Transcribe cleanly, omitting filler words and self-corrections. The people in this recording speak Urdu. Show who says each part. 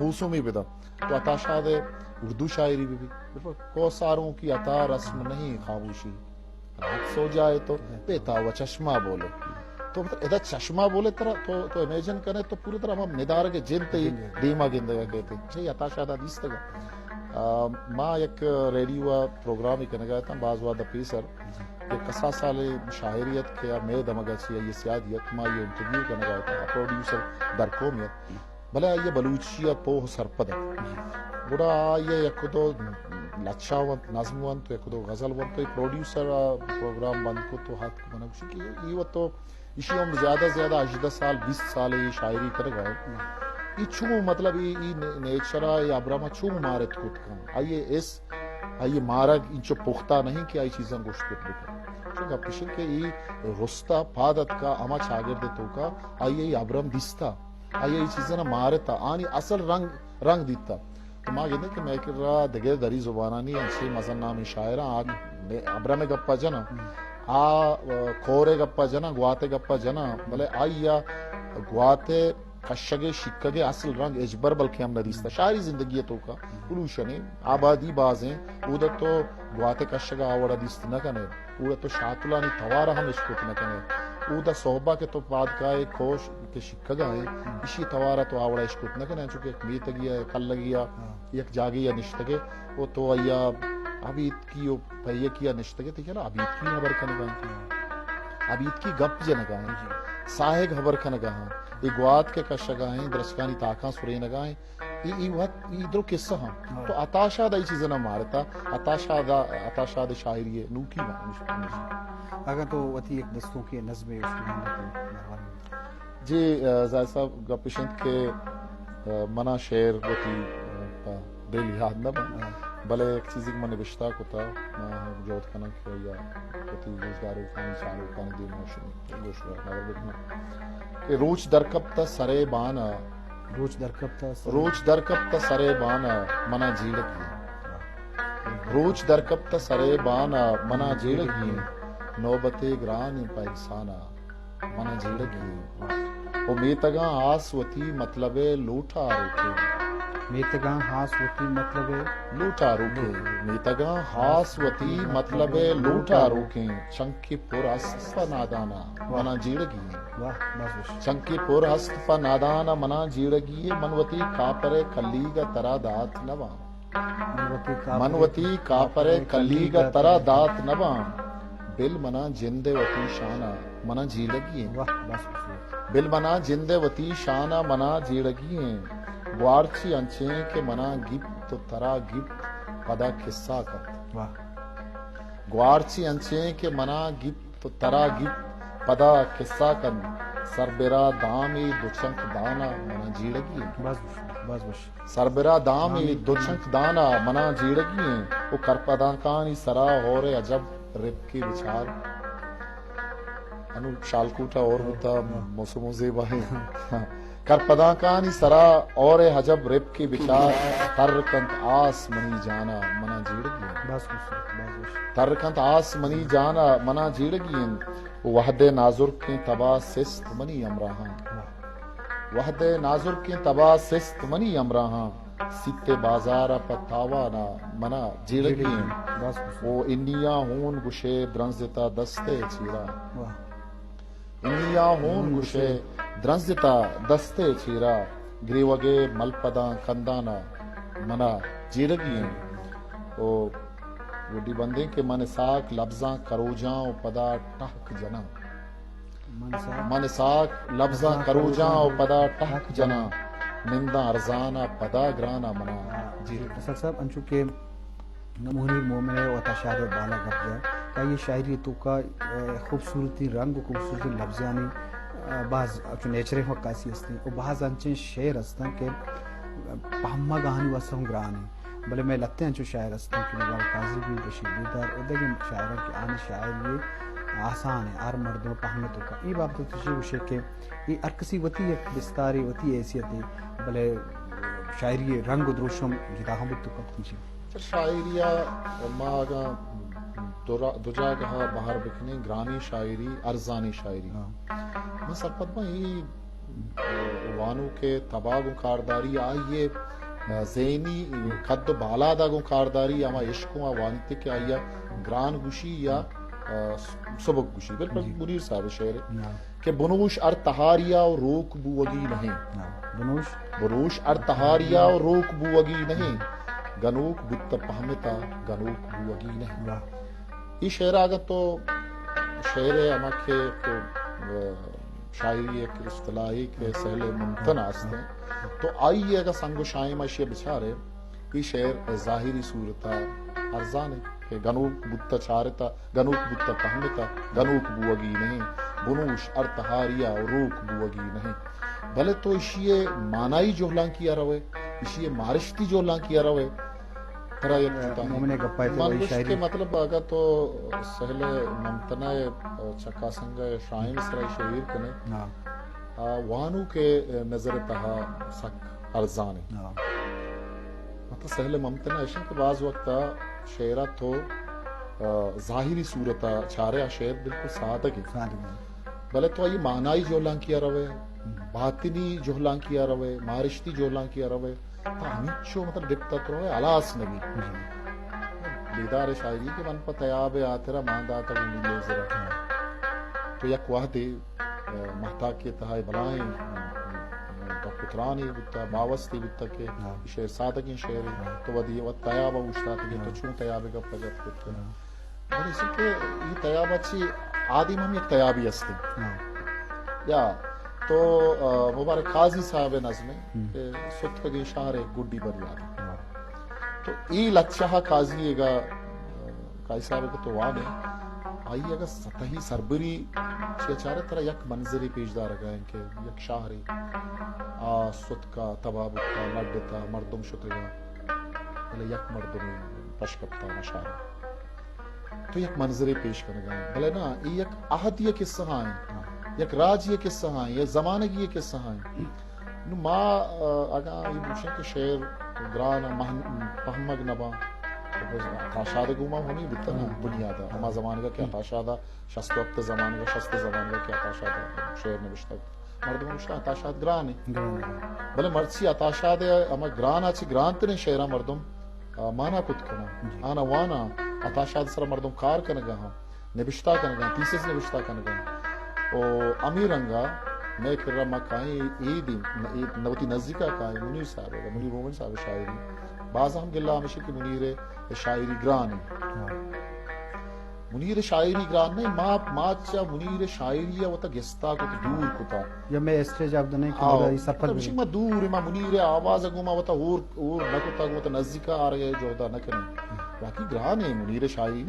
Speaker 1: موسمی بدا تو عطا شاہ دے اردو شاعری بھی کوساروں کی عطا رسم نہیں خاموشی، رات سو جائے تو پیتا ہوا چشمہ بولے. تو ادا چشمہ بولے طرح تو امیجن کریں تو پوری طرح ہم ندار کے جنتے ہی دیما گندگا کہتے ہیں عطا شاہ دا دیستگا. ما یک ریڈیو پروگرام ہی کرنے گیا تھا بعض وعدہ پیسر کہ کسا سال شاعریت کے میں دمگا چی یہ سیادیت ما یہ انٹرویو کرنے گیا تھا پروڈیوسر در قومیت بھلے یہ بلوچیہ پوہ سرپد بڑا یہ یک دو لچھا ونت نظم ونت یک دو غزل ونت تو پروڈیوسر پروگرام بند کو تو ہاتھ کو منکشی کہ یہ وہ تو اسی ہم زیادہ 18 سال 20 سال یہ شاعری کر گئے یہ چھو مطلب یہ نیچرا یہ ابرامہ چھو مارت خود کا آئیے اس آئیے مارگ انچو پختہ نہیں کہ آئی چیزیں گوشت کت بکر چونکہ پشن کہ یہ رستا پادت کا اما چاگرد تو کا آئیے یہ ابرام دیستا آئیے یہ چیزیں مارتا آنی اصل رنگ دیتا. تو ماں کہتے ہیں کہ میں کر رہا دگیر دری زبانانی انچے مزن نامی شاعران ابرام گپا جنا کھورے گپا جنا گواتے گپا جنا بلے آئیا گواتے کشگے شکگے اصل رنگ اجبر بلکہ ہم ندیستا شاعری زندگی تو کا پلوشنے آبادی بازیں اودا تو گواتے کشگا آوڑا دیست نہ کنے اودا تو شاتلانی توارا ہم اشکوت نہ کنے اودا صحبہ کے تو پادکائے کھوش کے شکگا ہیں اسی توارا تو آوڑا اشکوت نہ کنے چونکہ ایک میت گیا کل لگیا یک جاگی یا نشتگے وہ تو آیا عبید کی پہیے کیا نشتگے تھی نا عبید کی خبر کنگاں عبید کی گپ جنگاں ساہے خبر کنگاں اگوات کے کشگاہیں درشکانی تاکاں سورے نگاہیں یہ ادھر قصہ ہم تو عطا شاہ دا یہ چیزیں نہ مارتا عطا شاہ دا شاعری نوکی
Speaker 2: اگر تو وتی ایک دستوں کی نظم
Speaker 1: جی زاہد صاحب گپشنت کے منا شعر وتی دل یاد نہ بنا بلے ایک چیزی میں نوشتہ کو تھا جوت کنا کہ یا وتی روزگار خانی چارو خانی دین موشن گوشوا نظر بکنا کہ روچ درکب تا سرے بانا روچ درکب تا سرے بانا منا جیڑکی روچ درکب تا سرے بانا منا جیڑکی نوبت گران پائرسانا منا جیڑکی او میتگاں آس وتی مطلب لوٹا روکے
Speaker 2: میتگاں ہاس وتی مطلب
Speaker 1: لوٹا روکے میتگاں ہاس وتی مطلب لوٹا روکیں چنکی پور ہست نادانا منا جیڑگی چنکی پور ہست نادانا منا جیڑگی منوتی کاپرے کلیگا ترا دات نوان منوتی کاپرے کلیگا ترا دات نوان بل منا جندے وتی شانا منا جیڑگی بل منا جندے وتی شانا منا جیڑگی گوارچی انچیں کے منا گپ تو ترا گپ پدا قصہ کر گوارچی انچیں کے منا گپ تو ترا گپ پدا قصہ کر سربرا دامی دوچنک دانا منا جیڑگی سربرا دامی دوچنک دانا منا جیڑگی وہ کرپدا کانی سرا ہورے عجب رب کی بچار انو شالکوٹا اور ہوتا موسموں زیبا ہے کرپدا کانی سرا اور حجب رب کی بچار ترکنت آس منی جانا منا جیڑگی ترکنت آس منی جانا منا جیڑگی وحد ناظر کی تبا سست منی امراہاں وحد ناظر کی تبا سست منی امراہاں سیتے بازارا پتاوانا منا جیڑگی وہ انیا ہون گشے درنزتا دستے چیرا انیا ہون گشے درنزتا دستے چیرا گریوگے ملپدا کندانا منا جیڑگی او وڈی بندے کے من ساک لفظاں کروجاں و پدا ٹھک جنا من ساک لفظاں کروجاں و پدا ٹھک جنا نندہ ارزانا پدا گرانا منا جیڑگی.
Speaker 2: صاحب انچو کہ نمونی مومن ہے و تشاہد بالا کر جائے کہ یہ شاعری تو کا خوبصورتی رنگ و خوبصورتی لفظانی بعض نیچرے مقاسی ہستے ہیں اور بعض انچیں شعر ہستے ہیں کہ پہمہ گاہنی واسا ہوں گرانے بلے میں لگتے ہیں جو شاعر ہستے ہیں کہ نگار قاضی بھی بشیر بیدار ادھر شاعران کی آنے شاعر یہ آسان ہے آر مردوں پہمتوں کا یہ باب تو تشریح ہوشے کہ یہ ارکسی وطی ایک دستاری وطی حیثیت ہے بلے شاعری رنگ و دروشم جدا ہم تو کا کنچے
Speaker 1: شاعریہ ماں دو جاگہ باہر بکھنے گرامی شاعری ارزانی شاعری میں سرپت میں یہ وانو کے تباگوں کارداری آئیے زینی خد بالا داگوں کارداری اما عشقوں وانتے کے آئیا گران گوشی یا سبک گوشی بالکل منیر صاحب شعر کہ بنوش ار تہاریا و روک بوگی نہیں بنوش ار تہاریا و روک بوگی نہیں گنوک بت پہمتا گنوک بوگی نہیں. یہ شعر آگا تو شعر اما کے شاعری ایک اصطلاحی کے سہل ممتن آستے ہیں تو آئیے اگر سنگ و شائم اشیاء بچارے یہ شعر ظاہری صورتا ارزان ہے کہ گنوک بت چارتا گنوک بت پہمتا گنوک بوگی نہیں بنوش ارتہاریا روک بوگی نہیں. بھلے تو اشیے معنائی جو ہلاں کیا روے اشیے مارشتی جو ہلاں کیا روے ترا یک کے مطلب آگا تو سہل ممتنہ چکا سنگا شائم سرائی شعیر کنے وانو کے نظر تہا سک ارزان ہے. مطلب سہل ممتنہ ایشن کے بعض وقتا شعرہ تو ظاہری صورتا چارے شعر بالکل سادہ کی بلے تو یہ معنائی جو ہلاں کیا روے باطنی جو ہلاں کیا روے مارشتی جو ہلاں کیا روے تا ہمیچو مطلب ڈپتا تو روے علاس نبی لیدار شاعری کے من پا تیاب آترا مانداتا وہ ملے ذرا تو یک وحدے محتاق کے تہائی بلائیں کترانی بتا باوستی بتا کے شعر سادگی شعر تو ودی و تیابہ وشتاتا کہ تو چون تیابے گا پجت کت کرنا بل اسی کہ یہ تیابہ چی آدم ہم یک تیابی ہستے یا تو مبارک قاضی صاحب نظمیں کہ ستخگی شہر گڈی بریاد تو ای لچھا قاضی گا قاضی صاحب کا تو وعد ہے آئی اگر سطحی سربری چیئے چارے طرح یک منظری پیشدار گئے کہ یک شہری ستکا تبابتا لڈتا مردم شتگا بلے یک مردمی پشکتا مشارا تو یک منظری پیش کرنے گئے بلے نا یک احد یہ قصہ ہیں یک راج یہ قصہ ہیں یہ زمانے کی یہ قصہ ہیں ما اگا یہ پوچھیں کہ شعر گرانا پہمگ نبا تاشاد گوما ہونی بتا نا بنیادہ ہما زمانے کا کیا تاشادہ شست وقت زمانے کا شست زمانے کا کیا تاشادہ شعر نوشتہ مردم نوشتہ اتاشاد گران ہے بلے مرچی اتاشاد اما گران آچی گران تنے شعرہ مردم مانا کت کنا آنا وانا اتاشاد سر مردم کار کنگا ہاں نبشتہ کنگا تیسیس نبشتہ کنگا او امیرنگا میں کر رہا مکائیں ایدی نوتی نزدیکہ کائیں منیر صاحب ہے منیر مومن صاحب شاعری بعض ہم گلہ ہمیشہ کہ منیر شاعری گران ہے منیر شاعری گران نہیں ما چا منیر شاعری ہے وہ تا گستا کو تا دور کو تا
Speaker 2: یا میں اسٹیج آپ دنے کہ میرا سفر
Speaker 1: بھی ما دور ما منیر آواز اگو ما وہ تا اور نکو تا گو تا نزدیکہ آ رہے جو دا نکنے باقی گران ہے منیر شاعری